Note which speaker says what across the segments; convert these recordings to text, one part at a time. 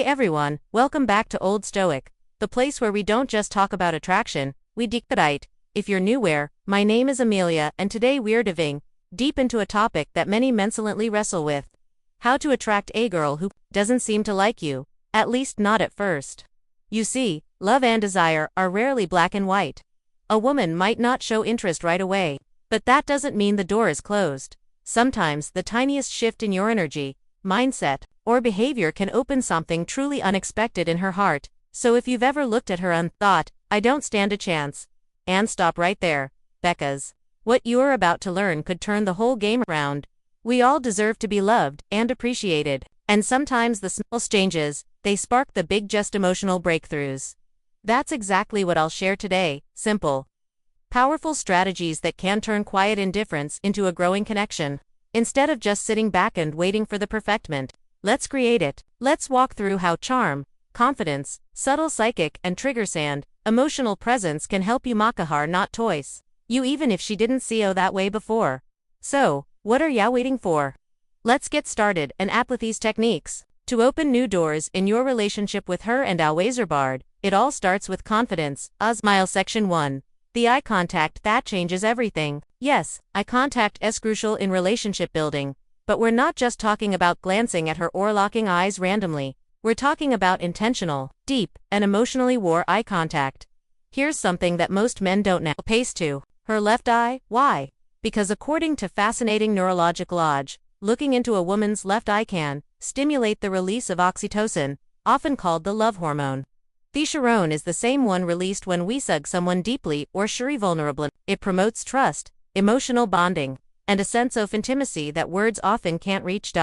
Speaker 1: Hey everyone, welcome back to Old Stoic, the place where we don't just talk about attraction, we decodite. If you're newhere, my name is Amelia and today we're diving deep into a topic that many men silently wrestle with. How to attract a girl who doesn't seem to like you, at least not at first. You see, love and desire are rarely black and white. A woman might not show interest right away, but that doesn't mean the door is closed. Sometimes the tiniest shift in your energy, mindset, or behavior can open something truly unexpected in her heart. So if you've ever looked at her and thought, I don't stand a chance, and stop right there, because what you're about to learn could turn the whole game around. We all deserve to be loved and appreciated, and sometimes the small changes, they spark the big just emotional breakthroughs. That's exactly what I'll share today. Simple, powerful strategies that can turn quiet indifference into a growing connection. Instead of just sitting back and waiting for the perfectment, let's create it. Let's walk through how charm, confidence, subtle psychic and trigger sand, emotional presence can help you make her not toys you even if she didn't see you that way before. So, what are ya waiting for? Let's get started and apply these techniques to open new doors in your relationship with her and Bard. It all starts with confidence. Smile section 1. The eye contact that changes everything. Yes, eye contact is crucial in relationship building, but we're not just talking about glancing at her or locking eyes randomly. We're talking about intentional, deep, and emotionally war eye contact. Here's something that most men don't know. Pace to her left eye. Why? Because according to fascinating neurologic lodge, looking into a woman's left eye can stimulate the release of oxytocin, often called the love hormone. The hormone is the same one released when we hug someone deeply or share vulnerable. It promotes trust, emotional bonding, and a sense of intimacy that words often can't reach.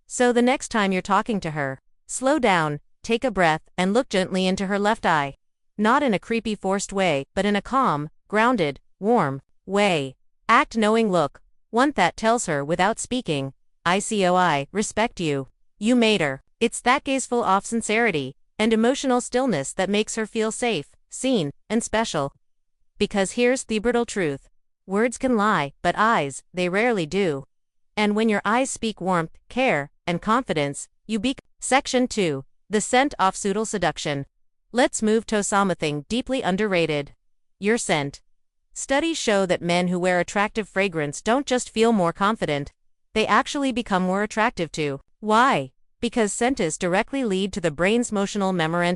Speaker 1: So the next time you're talking to her, slow down, take a breath, and look gently into her left eye. Not in a creepy forced way, but in a calm, grounded, warm way. Act knowing look, one that tells her without speaking, I respect you. You made her. It's that gazeful of sincerity and emotional stillness that makes her feel safe, seen, and special. Because here's the brutal truth. Words can lie, but eyes, they rarely do. And when your eyes speak warmth, care, and confidence, you become. Section 2. The scent of subtle seduction. Let's move to something deeply underrated. Your scent. Studies show that men who wear attractive fragrance don't just feel more confident, they actually become more attractive too. Why? Because scents directly lead to the brain's emotional memory.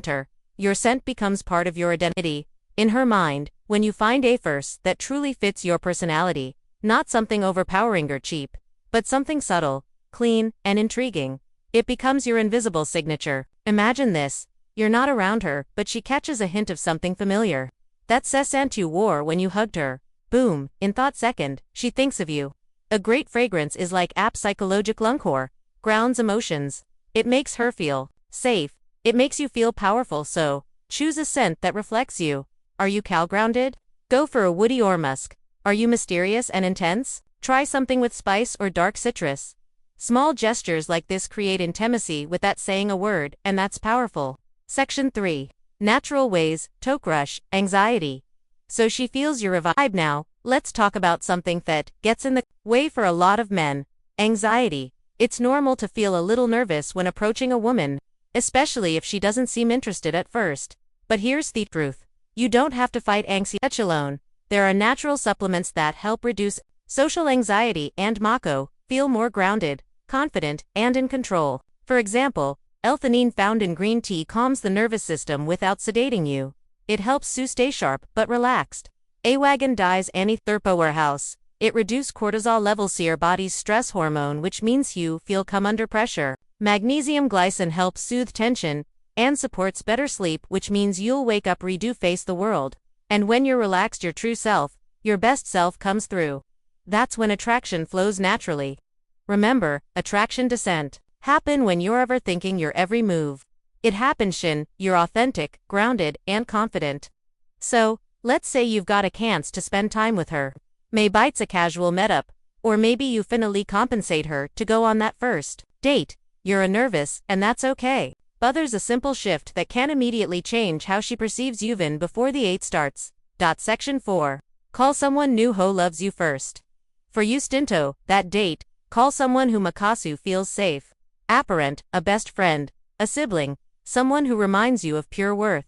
Speaker 1: Your scent becomes part of your identity. In her mind, when you find a verse that truly fits your personality, not something overpowering or cheap, but something subtle, clean, and intriguing, it becomes your invisible signature. Imagine this, you're not around her, but she catches a hint of something familiar. That's the scent you wore when you hugged her. Boom, in thought second, she thinks of you. A great fragrance is like app psychological anchor, grounds emotions. It makes her feel safe. It makes you feel powerful, so choose a scent that reflects you. Are you grounded? Go for a woody or musk. Are you mysterious and intense? Try something with spice or dark citrus. Small gestures like this create intimacy without saying a word, and that's powerful. Section 3. Natural ways to crush anxiety. So she feels your vibe now. Let's talk about something that gets in the way for a lot of men. Anxiety. It's normal to feel a little nervous when approaching a woman, especially if she doesn't seem interested at first. But here's the truth. You don't have to fight anxiety alone. There are natural supplements that help reduce social anxiety and feel more grounded, confident, and in control. For example, L-theanine found in green tea calms the nervous system without sedating you. It helps you stay sharp but relaxed. Awagon dyes anti-therpo warehouse. It reduces cortisol levels, your body's stress hormone, which means you feel come under pressure. Magnesium glycine helps soothe tension and supports better sleep, which means you'll wake up ready to face the world. And when you're relaxed, your true self, your best self comes through. That's when attraction flows naturally. Remember, attraction doesn't happen when you're overthinking your every move. It happens when you're authentic, grounded, and confident. So, let's say you've got a chance to spend time with her. Maybe it's a casual meetup, or maybe you finally compensate her to go on that first date. You're nervous, and that's okay. But there's a simple shift that can immediately change how she perceives you even before the date starts. Section 4. Call someone new who loves you first. For you stinto, that date, call someone who Makasu feels safe. A parent, a best friend, a sibling, someone who reminds you of pure worth.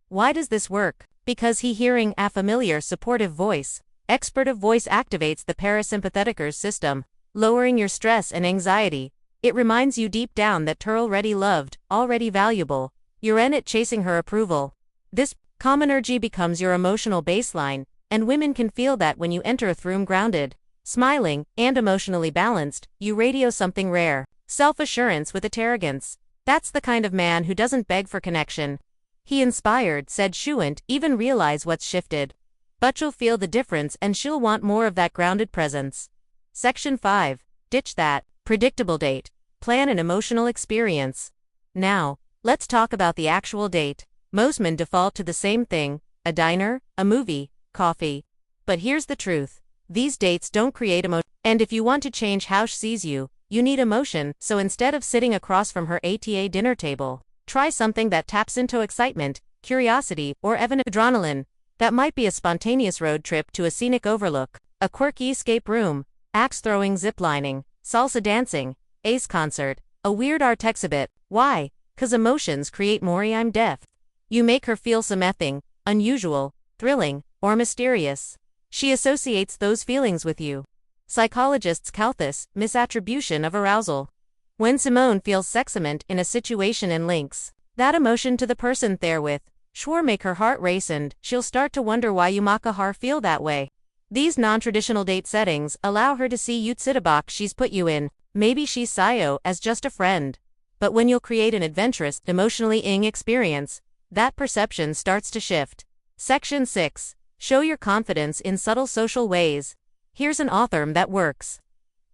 Speaker 1: Why does this work? Because hearing a familiar, supportive voice. Expert of voice activates the parasympathetic system, lowering your stress and anxiety. It reminds you deep down that you're already loved, already valuable. You're in it chasing her approval. This calm energy becomes your emotional baseline, and women can feel that when you enter a room grounded, smiling, and emotionally balanced. You radio something rare. Self-assurance with arrogance. That's the kind of man who doesn't beg for connection. He inspired, said she won't even realize what's shifted. But you'll feel the difference and she'll want more of that grounded presence. Section 5. Ditch that predictable date. Plan an emotional experience. Now, let's talk about the actual date. Most men default to the same thing: a diner, a movie, coffee. But here's the truth. These dates don't create emotion. And if you want to change how she sees you, you need emotion. So instead of sitting across from her at a dinner table, try something that taps into excitement, curiosity, or even adrenaline. That might be a spontaneous road trip to a scenic overlook, a quirky escape room, axe throwing, ziplining, salsa dancing, ace concert, a weird art exhibit. Why? 'Cause emotions create more. I'm deaf. You make her feel something unusual, thrilling, or mysterious. She associates those feelings with you. Psychologists call this misattribution of arousal. When Simone feels seximent in a situation and links that emotion to the person therewith, sure make her heart race, and she'll start to wonder why you make her feel that way. These non-traditional date settings allow her to see you the box she's put you in. Maybe she's sayo as just a friend. But when you'll create an adventurous, emotionally experience, that perception starts to shift. Section 6. Show your confidence in subtle social ways. Here's an author that works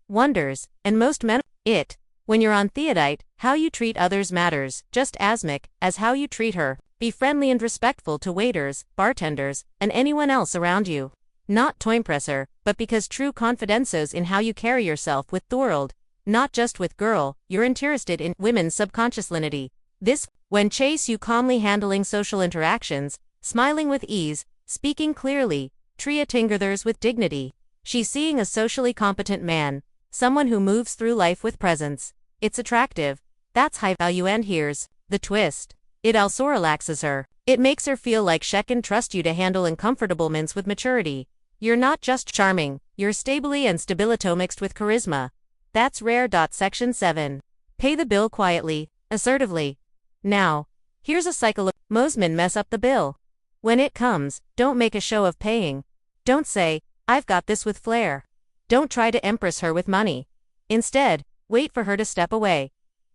Speaker 1: wonders, and most men it. When you're on theodite, how you treat others matters just as much as how you treat her. Be friendly and respectful to waiters, bartenders, and anyone else around you. Not to impress her, but because true confidence is in how you carry yourself with the world, not just with girl. You're interested in women's subconsciously. This, when chase you calmly handling social interactions, smiling with ease, speaking clearly, treating others with dignity. She's seeing a socially competent man, someone who moves through life with presence. It's attractive. That's high value, and here's the twist. It also relaxes her. It makes her feel like she can trust you to handle uncomfortable moments with maturity. You're not just charming, you're stably and stabilito mixed with charisma. That's rare. Section 7. Pay the bill quietly, assertively. Now, here's a cycle of most men mess up the bill. When it comes, don't make a show of paying. Don't say, "I've got this" with flair. Don't try to impress her with money. Instead, wait for her to step away.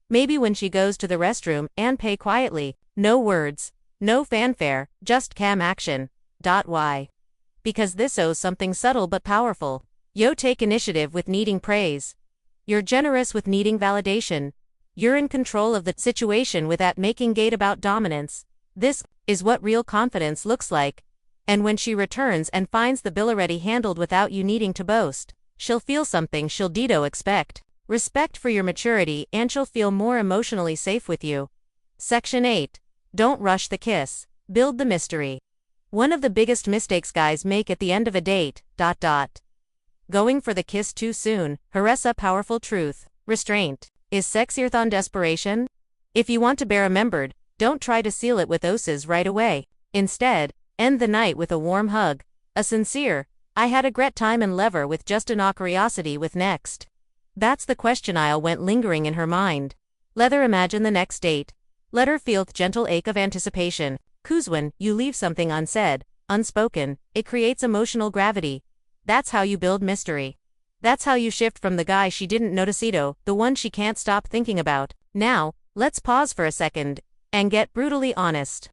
Speaker 1: Maybe when she goes to the restroom, and pay quietly. No words, no fanfare, just cam action. Why? Because this owes something subtle but powerful. You take initiative with needing praise. You're generous with needing validation. You're in control of the situation without making gate about dominance. This is what real confidence looks like. And when she returns and finds the bill already handled without you needing to boast, she'll feel something she'll expect. Respect for your maturity, and she'll feel more emotionally safe with you. Section 8. Don't rush the kiss. Build the mystery. One of the biggest mistakes guys make at the end of a date. Going for the kiss too soon. Here's a powerful truth. Restraint is sexier than desperation. If you want to be remembered, don't try to seal it with oses right away. Instead, end the night with a warm hug. A sincere, "I had a great time" and lever with just an curiosity with next. That's the question went lingering in her mind. Let her imagine the next date. Let her feel the gentle ache of anticipation. 'Cause when you leave something unsaid, unspoken, it creates emotional gravity. That's how you build mystery. That's how you shift from the guy she didn't notice to the one she can't stop thinking about. Now, let's pause for a second and get brutally honest.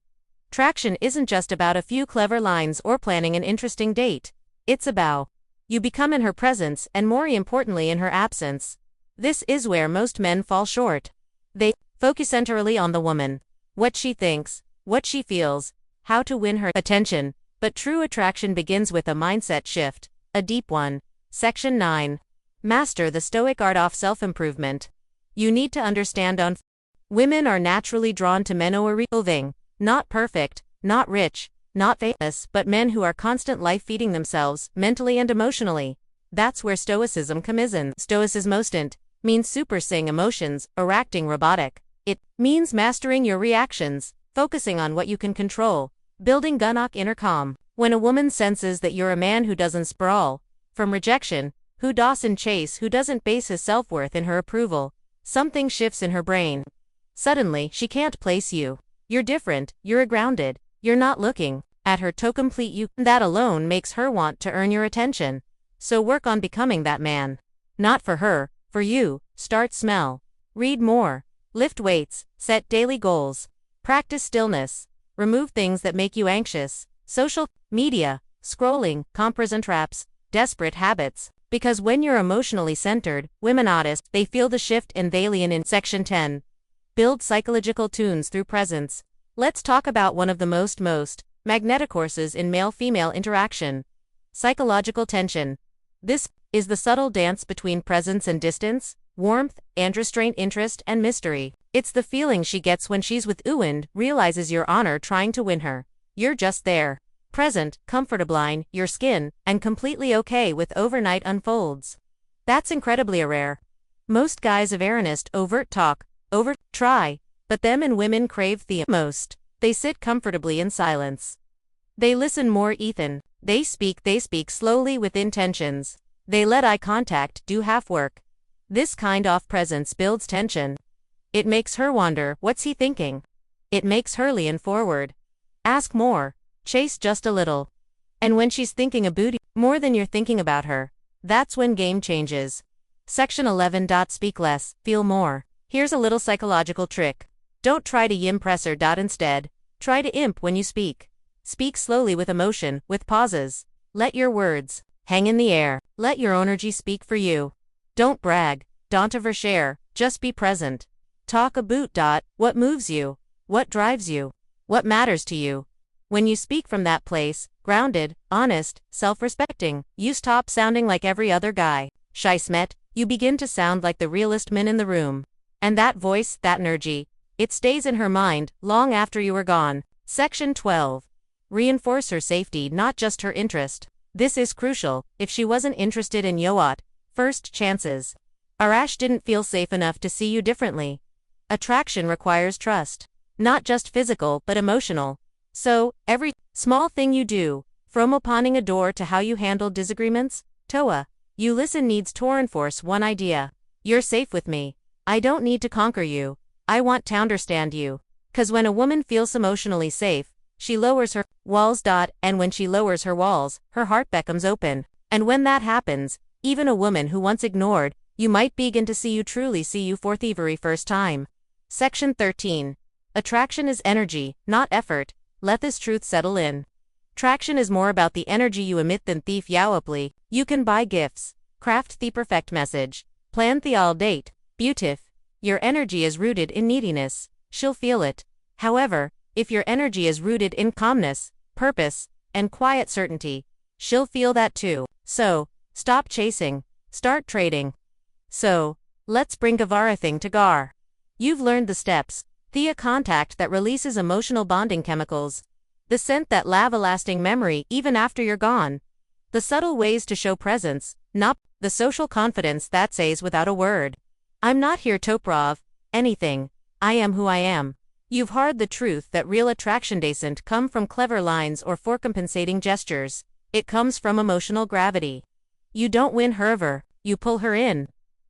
Speaker 1: Traction isn't just about a few clever lines or planning an interesting date. It's about you become in her presence, and more importantly in her absence. This is where most men fall short. They focus entirely on the woman, what she thinks, what she feels, how to win her attention. But true attraction begins with a mindset shift, a deep one. Section 9. Master the stoic art of self-improvement. You need to understand women are naturally drawn to men who are evolving, not perfect, not rich, not famous, but men who are constant life feeding themselves, mentally and emotionally. That's where stoicism comes in. Stoicism means suppressing emotions or acting robotic. It means mastering your reactions, focusing on what you can control, building gunok inner calm. When a woman senses that you're a man who doesn't sprawl from rejection, who doesn't chase, who doesn't base his self-worth in her approval, something shifts in her brain. Suddenly, she can't place you. You're different, you're grounded, you're not looking at her to complete you. That alone makes her want to earn your attention. So work on becoming that man. Not for her, for you. Start small. Read more. Lift weights. Set daily goals. Practice stillness. Remove things that make you anxious. Social media, scrolling, comparison traps, desperate habits. Because when you're emotionally centered, women notice, they feel the shift and they lean in. Section 10. Build psychological tunes through presence. Let's talk about one of the most magnetic courses in male-female interaction. Psychological tension. This is the subtle dance between presence and distance, warmth and restraint, interest and mystery. It's the feeling she gets when she's with you and realizes your honor trying to win her. You're just there. Present, comfortable in your skin, and completely okay with overnight unfolds. That's incredibly rare. Most guys of earnest, overt talk, try, but them and women crave the most. They sit comfortably in silence. They listen more, Ethan. They speak slowly with intentions. They let eye contact do half work. This kind of presence builds tension. It makes her wonder, what's he thinking? It makes her lean forward. Ask more. Chase just a little. And when she's thinking about you more than you're thinking about her, that's when game changes. Section 11. Speak less, feel more. Here's a little psychological trick. Don't try to impress her. Instead, try to imp when you speak. Speak slowly with emotion, with pauses. Let your words hang in the air. Let your energy speak for you. Don't brag, don't overshare, just be present. Talk about what moves you, what drives you, what matters to you. When you speak from that place, grounded, honest, self-respecting, you stop sounding like every other guy. Shy smet, you begin to sound like the realest man in the room. And that voice, that energy, it stays in her mind long after you are gone. Section 12. Reinforce her safety, not just her interest. This is crucial. If she wasn't interested in you first chances, Arash didn't feel safe enough to see you differently. Attraction requires trust. Not just physical, but emotional. So, every small thing you do, from opening a door to how you handle disagreements, Toa, you listen needs to reinforce one idea. You're safe with me. I don't need to conquer you. I want to understand you. 'Cause when a woman feels emotionally safe, she lowers her walls. And when she lowers her walls, her heart becomes open. And when that happens, even a woman who once ignored you might begin to see you for the very first time. Section 13. Attraction is energy, not effort. Let this truth settle in. Traction is more about the energy you emit than thief yowaply. You can buy gifts, craft the perfect message, plan the all date, beautif. Your energy is rooted in neediness, she'll feel it. However, if your energy is rooted in calmness, purpose, and quiet certainty, she'll feel that too. So, stop chasing, start trading. So, let's bring Gavara thing to Gar. You've learned the steps. The contact that releases emotional bonding chemicals. The scent that leaves a lasting memory even after you're gone. The subtle ways to show presence, not the social confidence that says without a word, I'm not here to prove anything. I am who I am. You've heard the truth that real attraction doesn't come from clever lines or for compensating gestures. It comes from emotional gravity. You don't win her over, you pull her in.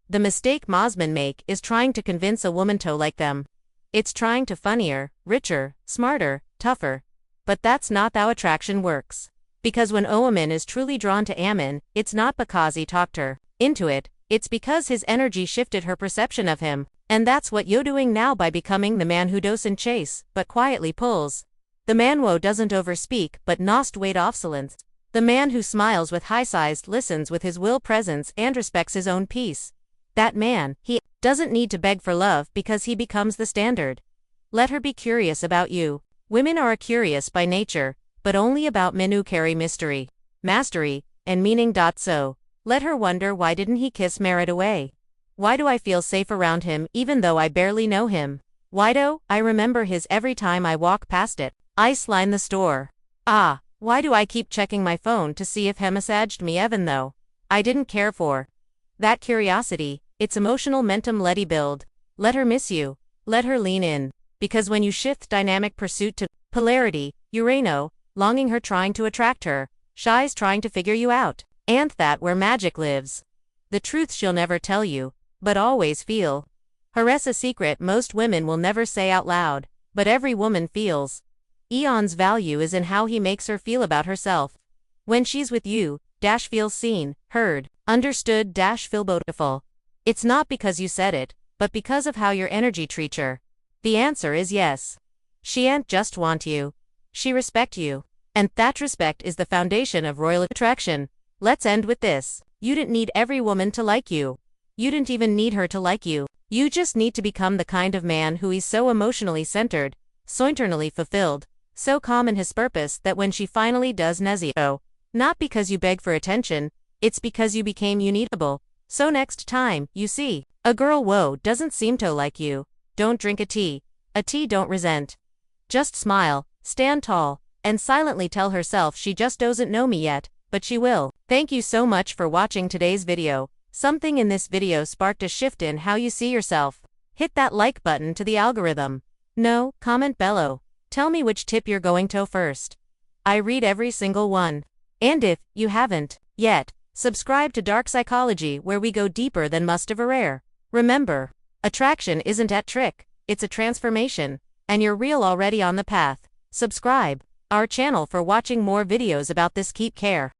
Speaker 1: The mistake Mosman make is trying to convince a woman to like them. It's trying to funnier, richer, smarter, tougher. But that's not how attraction works. Because when a woman is truly drawn to Ammon, it's not because he talked her into it, it's because his energy shifted her perception of him. And that's what you're doing now by becoming the man who doesn't chase, but quietly pulls. The man who doesn't overspeak, but nost wait off silence. The man who smiles with high-sized, listens with his will presence and respects his own peace. That man, he doesn't need to beg for love because he becomes the standard. Let her be curious about you. Women are curious by nature, but only about men who carry mystery, mastery, and meaning. So, let her wonder, why didn't he kiss Merritt away? Why do I feel safe around him even though I barely know him? Why do I remember his every time I walk past it? Ice line the store. Why do I keep checking my phone to see if he messaged me even though I didn't care for that curiosity? It's emotional momentum. Let her build. Let her miss you. Let her lean in. Because when you shift dynamic pursuit to polarity, Urano, longing her trying to attract her, shy's trying to figure you out. And that where magic lives. The truth she'll never tell you, but always feel. Here's a secret most women will never say out loud, but every woman feels. Eon's value is in how he makes her feel about herself. When she's with you, feels seen, heard, understood, feel beautiful. It's not because you said it, but because of how your energy treats her. The answer is yes. She ain't just want you. She respect you. And that respect is the foundation of royal attraction. Let's end with this. You didn't need every woman to like you. You didn't even need her to like you. You just need to become the kind of man who is so emotionally centered, so internally fulfilled, so calm in his purpose that when she finally does Nezio, not because you beg for attention, it's because you became unneedable. So next time, you see, a girl doesn't seem to like you, don't drink a tea don't resent. Just smile, stand tall, and silently tell herself she just doesn't know me yet, but she will. Thank you so much for watching today's video. Something in this video sparked a shift in how you see yourself. Hit that like button to the algorithm. No, comment below. Tell me which tip you're going to first. I read every single one. And if you haven't yet, subscribe to Dark Psychology where we go deeper than must have a rare. Remember, attraction isn't a trick, it's a transformation, and you're real already on the path. Subscribe our channel for watching more videos about this. Keep care.